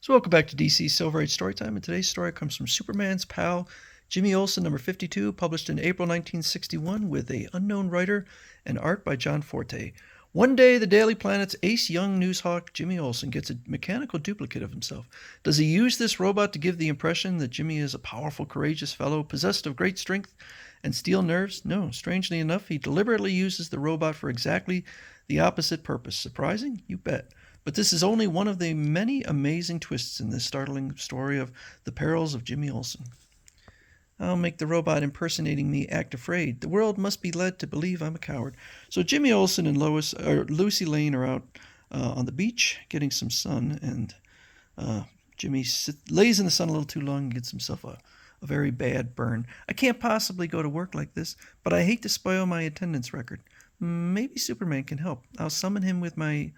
So welcome back to DC Silver Age Storytime, and today's story comes from Superman's pal, Jimmy Olsen, number 52, published in April 1961 with a unknown writer and art by John Forte. One day, the Daily Planet's ace young newshawk, Jimmy Olsen, gets a mechanical duplicate of himself. Does he use this robot to give the impression that Jimmy is a powerful, courageous fellow, possessed of great strength and steel nerves? No, strangely enough, he deliberately uses the robot for exactly the opposite purpose. Surprising? You bet. But this is only one of the many amazing twists in this startling story of the perils of Jimmy Olsen. I'll make the robot impersonating me act afraid. The world must be led to believe I'm a coward. So Jimmy Olsen and Lucy Lane are out on the beach getting some sun, and Jimmy lays in the sun a little too long and gets himself a very bad burn. I can't possibly go to work like this, but I hate to spoil my attendance record. Maybe Superman can help. I'll summon him with my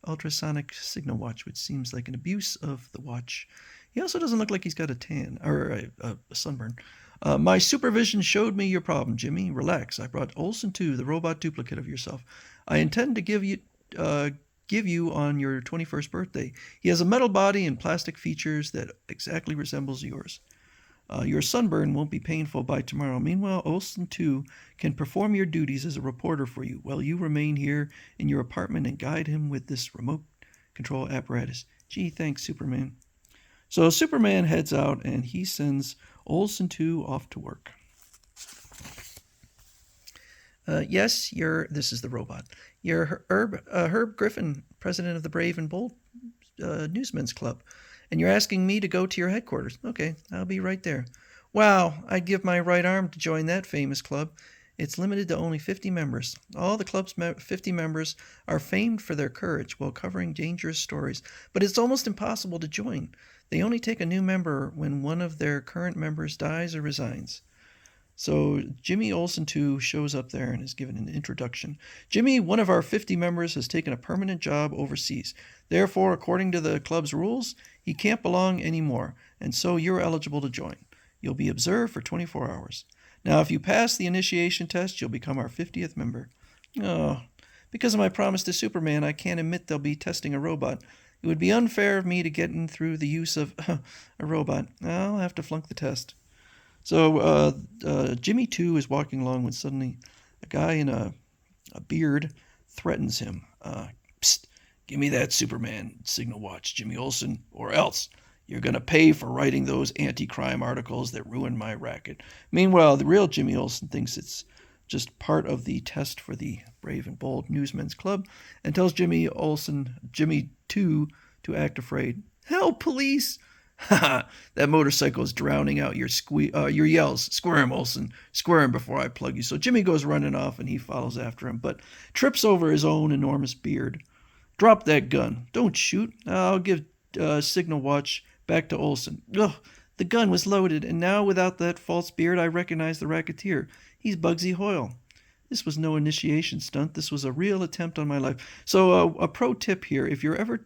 ultrasonic signal watch, which seems like an abuse of the watch. He also doesn't look like he's got a tan or a sunburn. My supervision showed me your problem, Jimmy. Relax. I brought Olsen 2, the robot duplicate of yourself. I intend to give you on your 21st birthday. He has a metal body and plastic features that exactly resembles yours. Your sunburn won't be painful by tomorrow. Meanwhile, Olsen 2 can perform your duties as a reporter for you while you remain here in your apartment and guide him with this remote control apparatus. Gee, thanks, Superman. So Superman heads out and he sends Olsen 2 off to work. Yes, this is the robot. You're Herb Griffin, president of the Brave and Bold Newsmen's Club. And you're asking me to go to your headquarters. Okay, I'll be right there. Wow, I'd give my right arm to join that famous club. It's limited to only 50 members. All the club's 50 members are famed for their courage while covering dangerous stories, but it's almost impossible to join. They only take a new member when one of their current members dies or resigns. So Jimmy Olsen 2 shows up there and is given an introduction. Jimmy, one of our 50 members, has taken a permanent job overseas. Therefore, according to the club's rules, he can't belong anymore, and so you're eligible to join. You'll be observed for 24 hours. Now, if you pass the initiation test, you'll become our 50th member. Oh, because of my promise to Superman, I can't admit they'll be testing a robot. It would be unfair of me to get in through the use of a robot. I'll have to flunk the test. So Jimmy 2 is walking along when suddenly a guy in a beard threatens him. Psst, give me that Superman signal watch, Jimmy Olsen, or else you're going to pay for writing those anti-crime articles that ruined my racket. Meanwhile, the real Jimmy Olsen thinks it's just part of the test for the Brave and Bold Newsmen's Club and tells Jimmy 2, to act afraid. Help, police! Ha! That motorcycle is drowning out your yells. Squirm, Olsen. Squirm before I plug you. So Jimmy goes running off and he follows after him, but trips over his own enormous beard. Drop that gun. Don't shoot. I'll give signal watch back to Olsen. Ugh, the gun was loaded, and now without that false beard I recognize the racketeer. He's Bugsy Hoyle. This was no initiation stunt. This was a real attempt on my life. So a pro tip here, if you're ever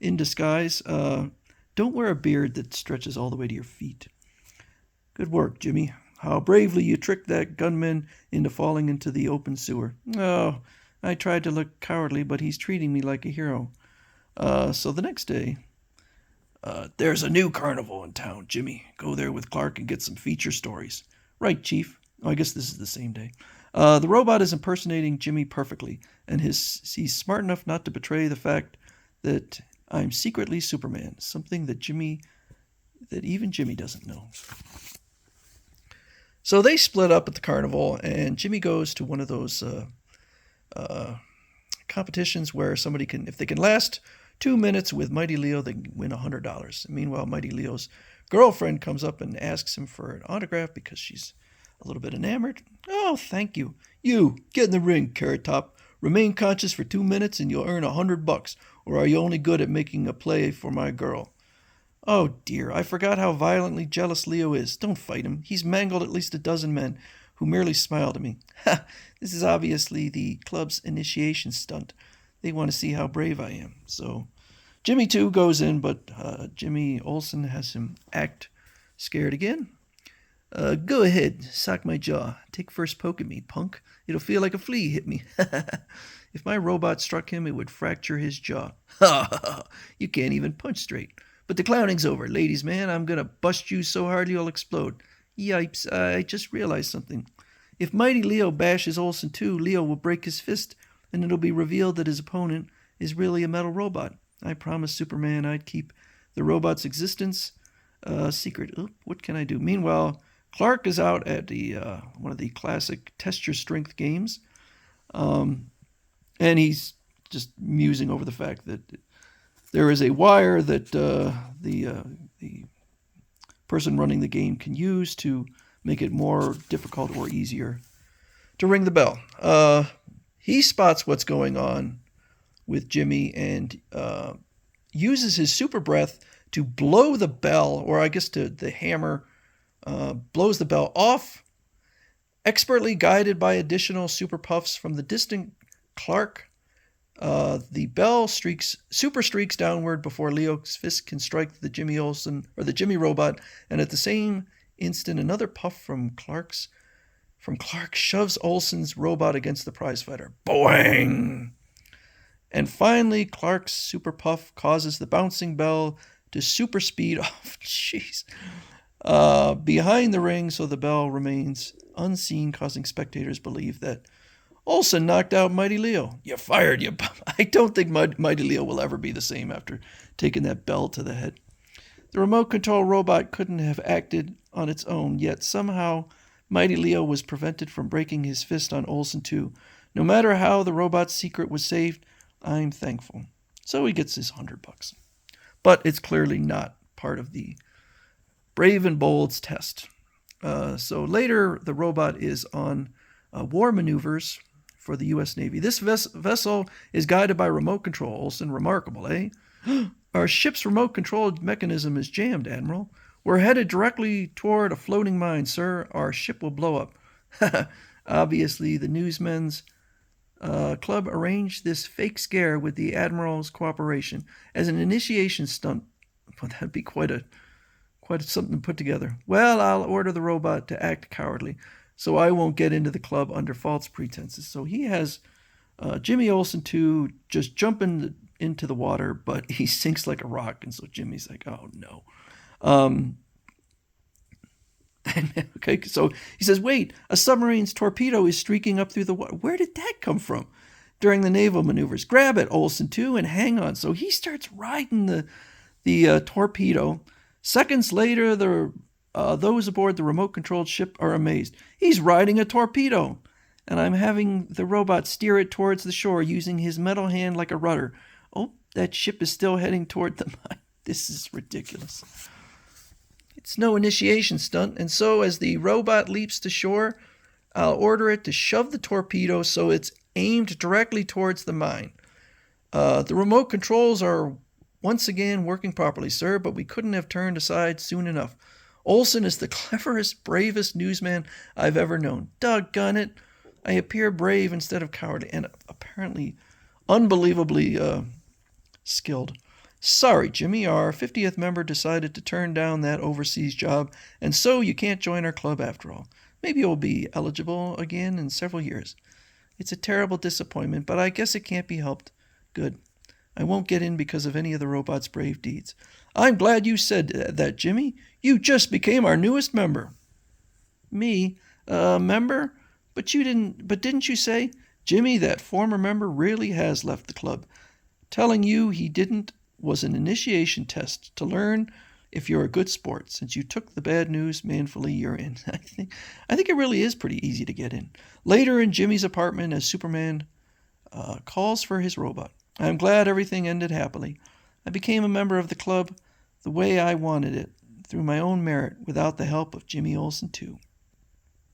in disguise, don't wear a beard that stretches all the way to your feet. Good work, Jimmy. How bravely you tricked that gunman into falling into the open sewer. Oh, I tried to look cowardly, but he's treating me like a hero. So the next day, there's a new carnival in town, Jimmy. Go there with Clark and get some feature stories. Right, Chief. Oh, I guess this is the same day. The robot is impersonating Jimmy perfectly, and he's smart enough not to betray the fact that I'm secretly Superman, something that even Jimmy doesn't know. So they split up at the carnival, and Jimmy goes to one of those competitions where somebody can, if they can last 2 minutes with Mighty Leo, they can win $100. Meanwhile, Mighty Leo's girlfriend comes up and asks him for an autograph because she's a little bit enamored. Oh, thank you. You, get in the ring, Carrot Top. Remain conscious for 2 minutes and you'll earn $100. Or are you only good at making a play for my girl? Oh, dear, I forgot how violently jealous Leo is. Don't fight him. He's mangled at least a dozen men who merely smiled at me. Ha! This is obviously the club's initiation stunt. They want to see how brave I am. So Jimmy 2 goes in, but Jimmy Olsen has him act scared again. Go ahead, sock my jaw. Take first poke at me, punk. It'll feel like a flea hit me. If my robot struck him, it would fracture his jaw. Ha ha ha! You can't even punch straight. But the clowning's over. Ladies, man, I'm going to bust you so hard you'll explode. Yipes, I just realized something. If Mighty Leo bashes Olsen too, Leo will break his fist, and it'll be revealed that his opponent is really a metal robot. I promised Superman I'd keep the robot's existence secret. What can I do? Meanwhile, Clark is out at the one of the classic Test Your Strength games, and he's just musing over the fact that there is a wire that the person running the game can use to make it more difficult or easier to ring the bell. He spots what's going on with Jimmy and uses his super breath to blow the bell, or I guess the hammer, blows the bell off, expertly guided by additional super puffs from the distant Clark. The bell super streaks downward before Leo's fist can strike the Jimmy Olsen, or the Jimmy robot, and at the same instant, another puff from Clark shoves Olsen's robot against the prizefighter. Boing! And finally, Clark's super puff causes the bouncing bell to super speed off. Jeez. Behind the ring, so the bell remains unseen, causing spectators believe that Olsen knocked out Mighty Leo. You're fired, you bum. I don't think Mighty Leo will ever be the same after taking that bell to the head. The remote control robot couldn't have acted on its own, yet somehow Mighty Leo was prevented from breaking his fist on Olsen too. No matter how the robot's secret was saved, I'm thankful. So he gets his $100. But it's clearly not part of the Brave and Bold's test. So later, the robot is on war maneuvers for the U.S. Navy. This vessel is guided by remote control. Olsen, remarkable, eh? Our ship's remote control mechanism is jammed, Admiral. We're headed directly toward a floating mine, sir. Our ship will blow up. Obviously, the Newsmen's Club arranged this fake scare with the Admiral's cooperation as an initiation stunt. Well, that'd be quite something to put together. Well, I'll order the robot to act cowardly, so I won't get into the club under false pretenses. So he has Jimmy Olsen too just jumping into the water, but he sinks like a rock, and so Jimmy's like, oh no. Okay, so he says, wait, a submarine's torpedo is streaking up through the water. Where did that come from? During the naval maneuvers. Grab it, Olsen too, and hang on. So he starts riding the torpedo. Seconds later, those aboard the remote-controlled ship are amazed. He's riding a torpedo, and I'm having the robot steer it towards the shore using his metal hand like a rudder. Oh, that ship is still heading toward the mine. This is ridiculous. It's no initiation stunt, and so as the robot leaps to shore, I'll order it to shove the torpedo so it's aimed directly towards the mine. The remote controls are once again working properly, sir, but we couldn't have turned aside soon enough. Olsen is the cleverest, bravest newsman I've ever known. Doggone it. I appear brave instead of cowardly, and apparently unbelievably skilled. Sorry, Jimmy, our 50th member decided to turn down that overseas job, and so you can't join our club after all. Maybe you'll be eligible again in several years. It's a terrible disappointment, but I guess it can't be helped. Good. I won't get in because of any of the robot's brave deeds. I'm glad you said that, Jimmy. You just became our newest member. Me? Member? But didn't you say? Jimmy, that former member really has left the club. Telling you he didn't was an initiation test to learn if you're a good sport. Since you took the bad news manfully, you're in. I think it really is pretty easy to get in. Later in Jimmy's apartment, as Superman calls for his robot. I'm glad everything ended happily. I became a member of the club the way I wanted it, through my own merit, without the help of Jimmy Olsen too.